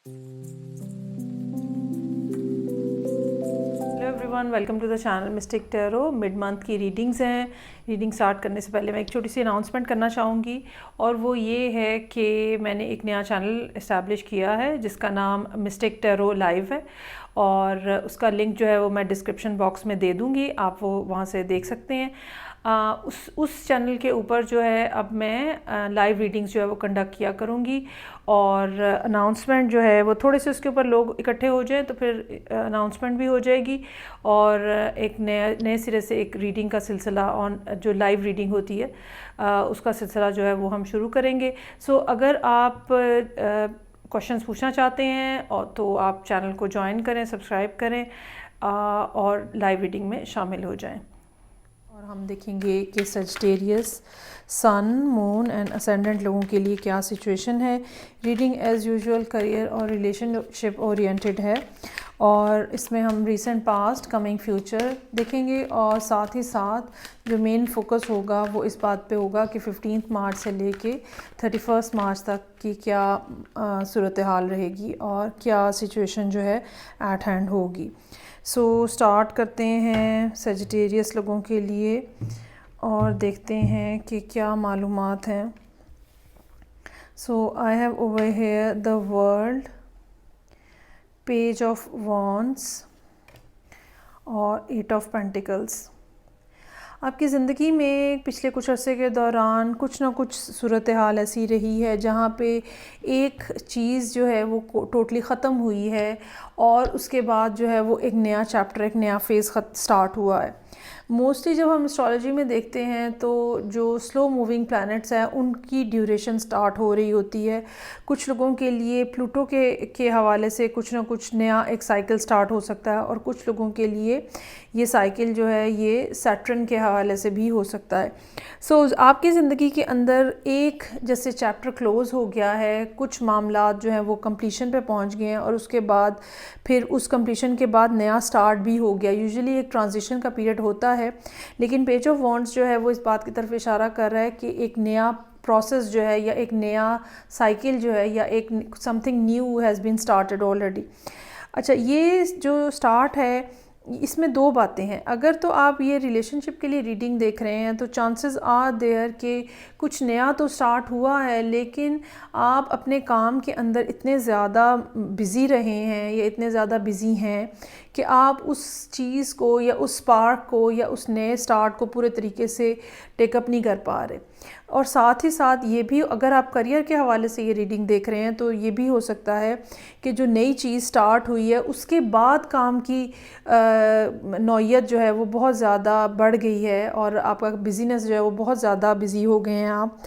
Hello everyone, welcome to the channel mystic tarot. Mid month की readings हैं। Reading start करने से पहले मैं एक छोटी सी अनाउंसमेंट करना चाहूँगी, और वो ये है कि मैंने एक नया चैनल इस्टेब्लिश किया है जिसका नाम मिस्टिक टैरो लाइव है, और उसका लिंक जो है वो मैं डिस्क्रिप्शन बॉक्स में दे दूँगी, आप वो वहाँ से देख सकते हैं। उस चैनल के ऊपर जो है अब मैं लाइव रीडिंग्स जो है वो कंडक्ट किया करूँगी, और अनाउंसमेंट जो है वो थोड़े से उसके ऊपर लोग इकट्ठे हो जाएं तो फिर अनाउंसमेंट भी हो जाएगी, और एक नए सिरे से एक रीडिंग का सिलसिला ऑन जो लाइव रीडिंग होती है उसका सिलसिला जो है वो हम शुरू करेंगे। सो अगर आप क्वेश्चंस पूछना चाहते हैं और तो आप चैनल को ज्वाइन करें, सब्सक्राइब करें और लाइव रीडिंग में शामिल हो जाएं। और हम देखेंगे कि Sagittarius sun, moon and ascendant लोगों के लिए क्या सिचुएशन है। रीडिंग एज़ यूजुअल करियर और रिलेशनशिप ओरिएंटेड है, और इसमें हम रीसेंट पास्ट, कमिंग फ्यूचर देखेंगे, और साथ ही साथ जो मेन फोकस होगा वो इस बात पे होगा कि 15 मार्च से लेके 31 मार्च तक की क्या सूरत हाल रहेगी और क्या सिचुएशन जो है एट हैंड होगी। सो स्टार्ट करते हैं सजिटेरियस लोगों के लिए और देखते हैं कि क्या मालूमात हैं। So I have over here the world, page of wands और 8 ऑफ पेंटिकल्स। आपकी ज़िंदगी में पिछले कुछ अरसे के दौरान कुछ ना कुछ सूरत हाल ऐसी रही है जहाँ पे एक चीज़ जो है वो टोटली ख़त्म हुई है, और उसके बाद जो है वो एक नया चैप्टर, एक नया फेज़ स्टार्ट हुआ है। मोस्टली जब हम एस्ट्रोलॉजी में देखते हैं तो जो स्लो मूविंग प्लैनेट्स हैं उनकी ड्यूरेशन स्टार्ट हो रही होती है। कुछ लोगों के लिए प्लूटो के हवाले से कुछ ना कुछ नया एक साइकिल स्टार्ट हो सकता है, और कुछ लोगों के लिए ये साइकिल जो है ये सैटर्न के हवाले से भी हो सकता है। सो आपकी ज़िंदगी के अंदर एक जैसे चैप्टर क्लोज़ हो गया है, कुछ मामलात जो हैं वो कंप्लीशन पे पहुंच गए हैं, और उसके बाद फिर उस कंप्लीशन के बाद नया स्टार्ट भी हो गया। यूजुअली एक ट्रांजिशन का पीरियड होता है, लेकिन पेज ऑफ वॉन्ड्स जो है वो इस बात की तरफ इशारा कर रहा है कि एक नया प्रोसेस जो है या एक नया साइकिल जो है या एक something new has been started already. अच्छा, ये जो स्टार्ट है इसमें दो बातें हैं। अगर तो आप ये रिलेशनशिप के लिए रीडिंग देख रहे हैं तो चांसेस आर देयर कि कुछ नया तो स्टार्ट हुआ है, लेकिन आप अपने काम के अंदर इतने ज़्यादा बिज़ी रहे हैं या इतने ज़्यादा बिज़ी हैं कि आप उस चीज़ को या उस स्पार्क को या उस नए स्टार्ट को पूरे तरीके से टेकअप नहीं कर पा रहे। और साथ ही साथ ये भी, अगर आप करियर के हवाले से ये रीडिंग देख रहे हैं तो ये भी हो सकता है कि जो नई चीज़ स्टार्ट हुई है उसके बाद काम की नौयत जो है वो बहुत ज़्यादा बढ़ गई है, और आपका बिज़ीनेस जो है वो बहुत ज़्यादा बिज़ी हो गए हैं आप।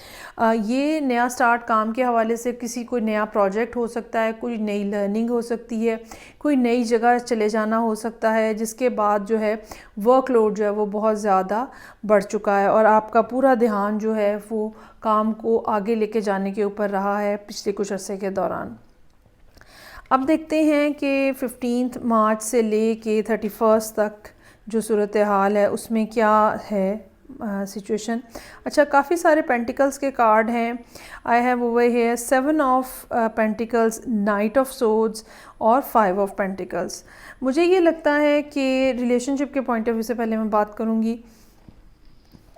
ये नया स्टार्ट काम के हवाले से किसी कोई नया प्रोजेक्ट हो सकता है, कोई नई लर्निंग हो सकती है, कोई नई जगह चले जाना हो सकता है, जिसके बाद जो है वर्कलोड जो है वो बहुत ज़्यादा बढ़ चुका है, और आपका पूरा ध्यान जो है वो काम को आगे लेके जाने के ऊपर रहा है पिछले कुछ अरसे के दौरान। अब देखते हैं कि 15 मार्च से ले के 31 तक जो सूरत हाल है उसमें क्या है सिचुएशन। अच्छा, काफ़ी सारे पेंटिकल्स के कार्ड हैं। आई have over here 7 of pentacles, night of swords और 5 ऑफ पेंटिकल्स। मुझे ये लगता है कि रिलेशनशिप के पॉइंट ऑफ व्यू से पहले मैं बात करूँगी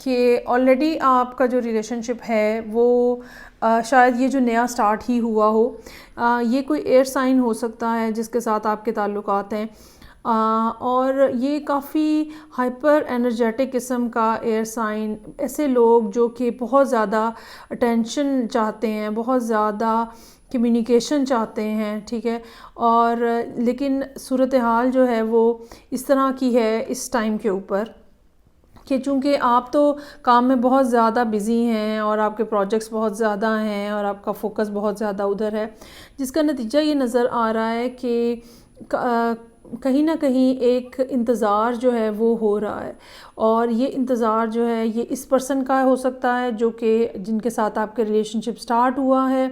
कि ऑलरेडी आपका जो रिलेशनशिप है वो शायद ये जो नया स्टार्ट ही हुआ हो, ये कोई एयर साइन हो सकता है जिसके साथ आपके ताल्लुकात हैं, और ये काफ़ी हाइपर एनर्जेटिक किस्म का एयर साइन। ऐसे लोग जो कि बहुत ज़्यादा अटेंशन चाहते हैं, बहुत ज़्यादा कम्युनिकेशन चाहते हैं, ठीक है, और लेकिन सूरत हाल जो है वो इस तरह की है इस टाइम के ऊपर कि चूँकि आप तो काम में बहुत ज़्यादा बिज़ी हैं और आपके प्रोजेक्ट्स बहुत ज़्यादा हैं और आपका फोकस बहुत ज़्यादा उधर है, जिसका नतीजा ये नज़र आ रहा है कि कहीं ना कहीं एक इंतज़ार जो है वो हो रहा है, और ये इंतज़ार जो है ये इस पर्सन का हो सकता है जो कि जिनके साथ आपके रिलेशनशिप स्टार्ट हुआ है,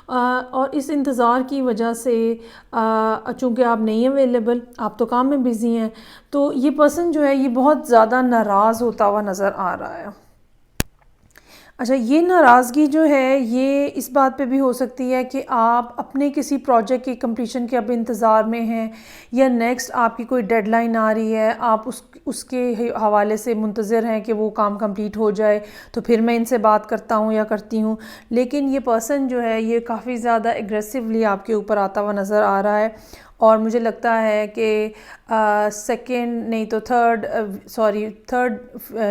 और इस इंतज़ार की वजह से चूँकि आप नहीं अवेलेबल, आप तो काम में बिज़ी हैं, तो ये पर्सन जो है ये बहुत ज़्यादा नाराज़ होता हुआ नज़र आ रहा है। अच्छा, ये नाराज़गी जो है ये इस बात पे भी हो सकती है कि आप अपने किसी प्रोजेक्ट की कंप्लीशन के अब इंतज़ार में हैं, या नेक्स्ट आपकी कोई डेडलाइन आ रही है, आप उसके हवाले से मुंतज़िर हैं कि वो काम कंप्लीट हो जाए तो फिर मैं इनसे बात करता हूँ या करती हूँ। लेकिन ये पर्सन जो है ये काफ़ी ज़्यादा एग्रेसिवली आपके ऊपर आता हुआ नज़र आ रहा है, और मुझे लगता है कि सेकेंड नहीं तो थर्ड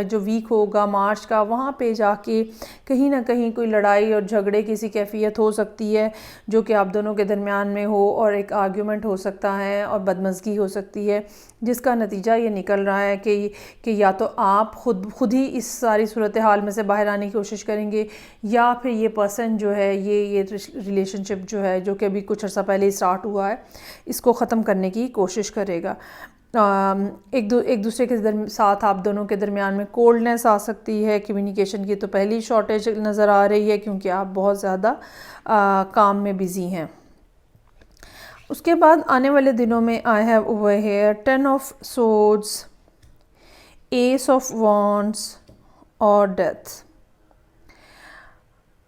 जो वीक होगा मार्च का, वहाँ पे जाके कहीं ना कहीं कोई लड़ाई और झगड़े की सी कैफियत हो सकती है जो कि आप दोनों के दरमियान में हो, और एक आर्ग्यूमेंट हो सकता है और बदमज़गी हो सकती है, जिसका नतीजा ये निकल रहा है कि या तो आप खुद ही इस सारी सूरत हाल में से बाहर आने की कोशिश करेंगे, या फिर ये पर्सन जो है ये रिलेशनशिप जो है जो कि अभी कुछ अर्सा पहले ही स्टार्ट हुआ है, इसको ख़त्म करने की कोशिश करेगा। एक दूसरे के साथ आप दोनों के दरमियान में कोल्डनेस आ सकती है। कम्युनिकेशन की तो पहली शॉर्टेज नज़र आ रही है क्योंकि आप बहुत ज़्यादा काम में बिज़ी हैं। उसके बाद आने वाले दिनों में आई have over here 10 of swords, S of wands और डेथ।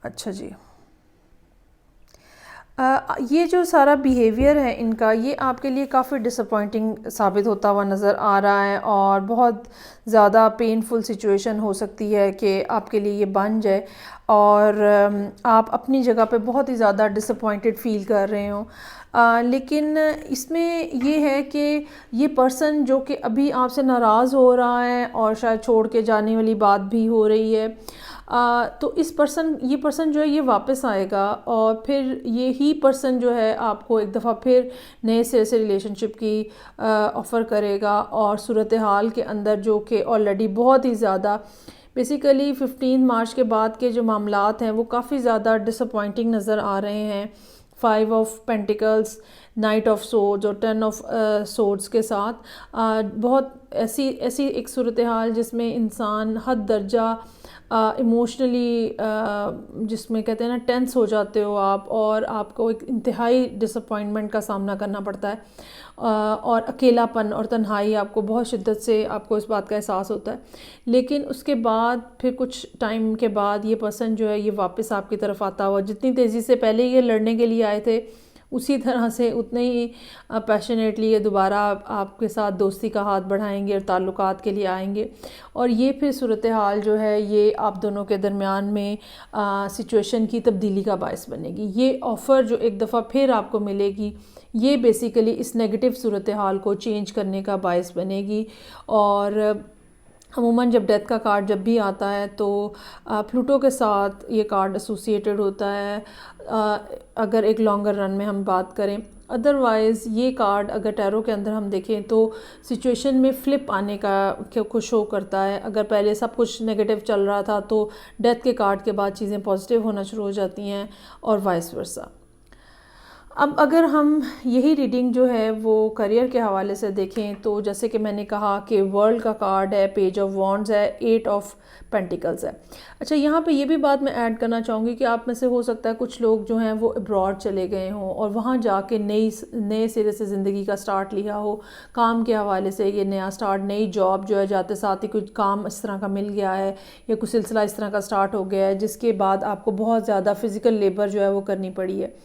अच्छा जी, ये जो सारा बिहेवियर है इनका, ये आपके लिए काफ़ी डिसअपॉइंटिंग साबित होता हुआ नज़र आ रहा है, और बहुत ज़्यादा पेनफुल सिचुएशन हो सकती है कि आपके लिए ये बन जाए, और आप अपनी जगह पे बहुत ही ज़्यादा डिसअपॉइंटेड फील कर रहे हो। लेकिन इसमें ये है कि ये पर्सन जो कि अभी आपसे नाराज़ हो रहा है और शायद छोड़ के जाने वाली बात भी हो रही है, तो ये पर्सन जो है ये वापस आएगा, और फिर ये ही पर्सन जो है आपको एक दफ़ा फिर नए सिरे से रिलेशनशिप की ऑफ़र करेगा, और सूरत हाल के अंदर जो कि ऑलरेडी बहुत ही ज़्यादा बेसिकली 15 मार्च के बाद के जो मामलात हैं वो काफ़ी ज़्यादा डिसअपॉइंटिंग नज़र आ रहे हैं। 5 of pentacles, night of swords और 10 ऑफ सोर्ड्स के साथ बहुत ऐसी एक सूरत हाल जिसमें इंसान हद दर्जा इमोशनली जिसमें कहते हैं ना टेंस हो जाते हो आप, और आपको एक इंतहाई डिसअपॉइंटमेंट का सामना करना पड़ता है, और अकेलापन और तन्हाई आपको बहुत शिद्दत से आपको इस बात का एहसास होता है। लेकिन उसके बाद फिर कुछ टाइम के बाद ये पर्सन जो है ये वापस आपकी तरफ आता हुआ, जितनी तेज़ी से पहले ये लड़ने के लिए आए थे उसी तरह से उतने ही पैशनेटली ये दोबारा आपके साथ दोस्ती का हाथ बढ़ाएंगे और ताल्लुकात के लिए आएंगे, और ये फिर सूरत हाल जो है ये आप दोनों के दरमियान में सिचुएशन की तब्दीली का बायस बनेगी। ये ऑफ़र जो एक दफ़ा फिर आपको मिलेगी ये बेसिकली इस नेगेटिव सूरत हाल को चेंज करने का बायस बनेगी। और अमूमन जब डेथ का कार्ड जब भी आता है तो प्लूटो के साथ ये कार्ड एसोसिएटेड होता है, अगर एक लॉन्गर रन में हम बात करें। अदरवाइज़ ये कार्ड अगर टैरो के अंदर हम देखें तो सिचुएशन में फ़्लिप आने को शो करता है। अगर पहले सब कुछ नेगेटिव चल रहा था तो डेथ के कार्ड के बाद चीज़ें पॉजिटिव होना शुरू हो जाती हैं, और वाइस वर्सा। अब अगर हम यही रीडिंग जो है वो करियर के हवाले से देखें तो जैसे कि मैंने कहा कि वर्ल्ड का कार्ड है, पेज ऑफ वॉन्ड्स है, 8 ऑफ पेंटिकल्स है। अच्छा, यहाँ पे ये भी बात मैं ऐड करना चाहूँगी कि आप में से हो सकता है कुछ लोग जो हैं वो अब्रॉड चले गए हों और वहाँ जाके नए सिरे से ज़िंदगी का स्टार्ट लिया हो। काम के हवाले से ये नया स्टार्ट, नई जॉब जो है जाते साथ ही कुछ काम इस तरह का मिल गया है या कुछ सिलसिला इस तरह का स्टार्ट हो गया है जिसके बाद आपको बहुत ज़्यादा फ़िज़िकल लेबर जो है वो करनी पड़ी है,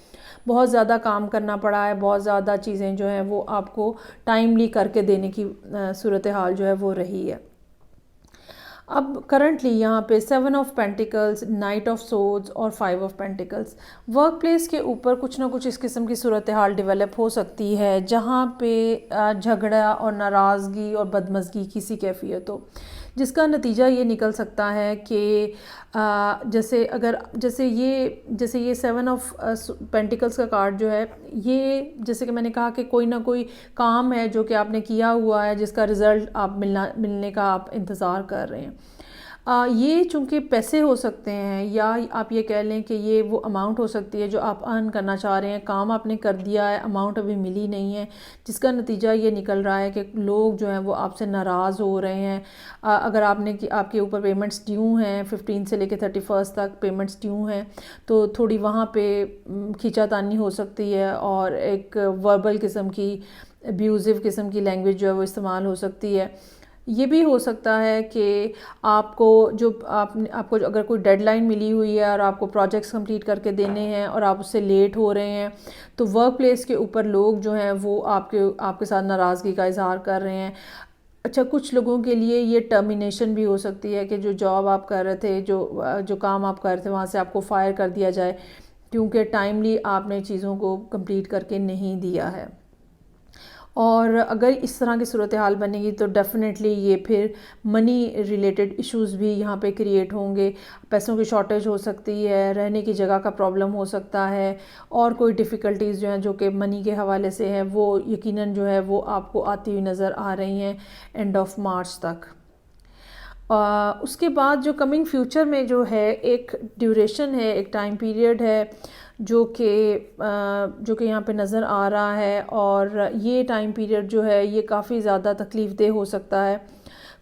बहुत ज़्यादा काम करना पड़ा है, बहुत ज़्यादा चीज़ें जो हैं वो आपको टाइमली करके देने की सूरत हाल जो है वो रही है। अब करंटली यहाँ पे 7 of pentacles, night of swords और 5 ऑफ पेंटिकल्स, वर्क प्लेस के ऊपर कुछ ना कुछ इस किस्म की सूरत हाल डेवलप हो सकती है जहाँ पे झगड़ा और नाराज़गी और बदमज़गी की सी कैफियत हो, जिसका नतीजा ये निकल सकता है कि जैसे ये 7 ऑफ पेंटिकल्स का कार्ड जो है ये जैसे कि मैंने कहा कि कोई ना कोई काम है जो कि आपने किया हुआ है जिसका रिज़ल्ट आप मिलने का आप इंतज़ार कर रहे हैं। ये चूँकि पैसे हो सकते हैं या आप ये कह लें कि ये वो अमाउंट हो सकती है जो आप अर्न करना चाह रहे हैं, काम आपने कर दिया है, अमाउंट अभी मिली नहीं है, जिसका नतीजा ये निकल रहा है कि लोग जो हैं वो आपसे नाराज़ हो रहे हैं। अगर आपके ऊपर पेमेंट्स ड्यू हैं, 15 से लेकर 31 तक पेमेंट्स ड्यू हैं, तो थोड़ी वहाँ पे खींचातानी हो सकती है और एक वर्बल किस्म की, अब्यूज़िव किस्म की लैंग्वेज जो है वो इस्तेमाल हो सकती है। ये भी हो सकता है कि आपको आपको अगर कोई डेडलाइन मिली हुई है और आपको प्रोजेक्ट्स कंप्लीट करके देने हैं और आप उससे लेट हो रहे हैं, तो वर्क प्लेस के ऊपर लोग जो हैं वो आपके साथ नाराज़गी का इजहार कर रहे हैं। अच्छा, कुछ लोगों के लिए ये टर्मिनेशन भी हो सकती है कि जो जॉब आप कर रहे थे, जो काम आप कर रहे थे, वहाँ से आपको फायर कर दिया जाए क्योंकि टाइमली आपने चीज़ों को कंप्लीट करके नहीं दिया है। और अगर इस तरह की सूरत हाल बनेगी तो डेफ़िनेटली ये फिर मनी रिलेटेड इश्यूज़ भी यहाँ पे क्रिएट होंगे। पैसों की शॉर्टेज हो सकती है, रहने की जगह का प्रॉब्लम हो सकता है, और कोई डिफ़िकल्टीज़ जो हैं जो कि मनी के हवाले से हैं वो यकीनन जो है वो आपको आती हुई नज़र आ रही हैं एंड ऑफ मार्च तक। उसके बाद जो कमिंग फ्यूचर में जो है एक ड्यूरेशन है, एक टाइम पीरियड है जो कि यहाँ पे नज़र आ रहा है, और ये टाइम पीरियड जो है ये काफ़ी ज़्यादा तकलीफ़ देह हो सकता है।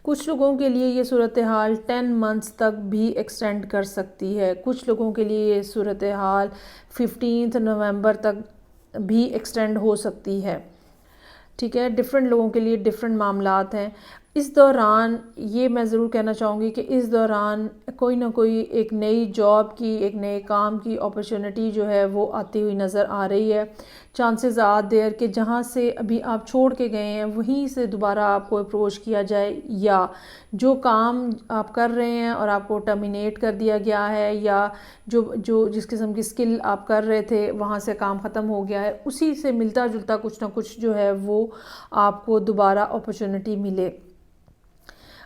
कुछ लोगों के लिए ये सूरत हाल 10 मंथ्स तक भी एक्सटेंड कर सकती है, कुछ लोगों के लिए ये सूरत हाल 15 नवंबर तक भी एक्सटेंड हो सकती है। ठीक है, डिफरेंट लोगों के लिए डिफरेंट मामलात हैं। इस दौरान ये मैं ज़रूर कहना चाहूँगी कि इस दौरान कोई ना कोई एक नई जॉब की, एक नए काम की अपॉर्चुनिटी जो है वो आती हुई नज़र आ रही है। चांसेस आर देयर कि जहाँ से अभी आप छोड़ के गए हैं वहीं से दोबारा आपको अप्रोच किया जाए, या जो काम आप कर रहे हैं और आपको टर्मिनेट कर दिया गया है, या जो जो जिस किस्म की स्किल आप कर रहे थे वहाँ से काम ख़त्म हो गया है, उसी से मिलता जुलता कुछ ना कुछ जो है वो आपको दोबारा अपॉर्चुनिटी मिले।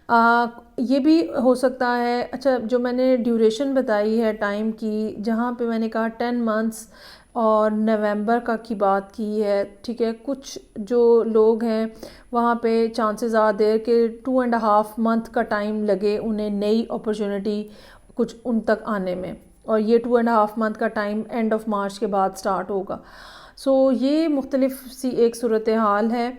ये भी हो सकता है। अच्छा, जो मैंने ड्यूरेशन बताई है टाइम की, जहाँ पे मैंने कहा 10 मंथ्स और नवंबर का की बात की है, ठीक है, कुछ जो लोग हैं वहाँ पे चांसेस आ देयर कि 2.5 मंथ का टाइम लगे उन्हें नई अपॉर्चुनिटी कुछ उन तक आने में, और ये 2.5 मंथ का टाइम एंड ऑफ मार्च के बाद स्टार्ट होगा। सो ये मुख्तलिफ सी एक सूरत हाल है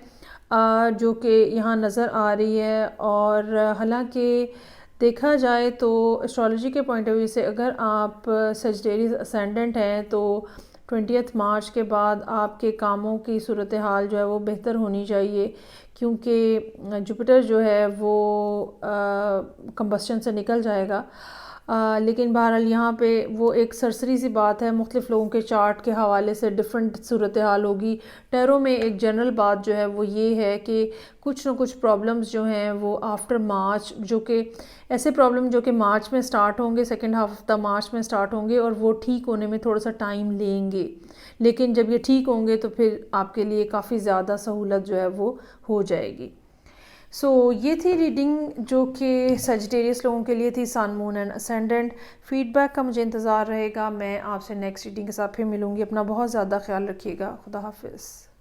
जो कि यहाँ नज़र आ रही है। और हालांकि देखा जाए तो एस्ट्रोलॉजी के पॉइंट ऑफ व्यू से अगर आप सजिटेरियस असेंडेंट हैं तो 20 मार्च के बाद आपके कामों की सूरत हाल जो है वो बेहतर होनी चाहिए, क्योंकि जुपिटर जो है वो कंबस्शन से निकल जाएगा। लेकिन बहरहाल यहाँ पे वो एक सरसरी सी बात है, मुख्तलिफ़ लोगों के चार्ट के हवाले से डिफरेंट सूरत हाल होगी। टैरो में एक जनरल बात जो है वो ये है कि कुछ ना कुछ प्रॉब्लम्स जो हैं वो आफ्टर मार्च, जो कि ऐसे प्रॉब्लम जो कि मार्च में स्टार्ट होंगे, सेकेंड हाफ ऑफ द मार्च में स्टार्ट होंगे, और वो ठीक होने में थोड़ा सा टाइम लेंगे, लेकिन जब ये ठीक होंगे तो फिर आपके लिए काफ़ी ज़्यादा सहूलत जो है वो हो जाएगी। ये थी रीडिंग जो कि सजिटेरियस लोगों के लिए थी, सन, मून एंड असेंडेंट। फीडबैक का मुझे इंतज़ार रहेगा। मैं आपसे नेक्स्ट रीडिंग के साथ फिर मिलूँगी। अपना बहुत ज़्यादा ख्याल रखिएगा। खुदा हाफिज़।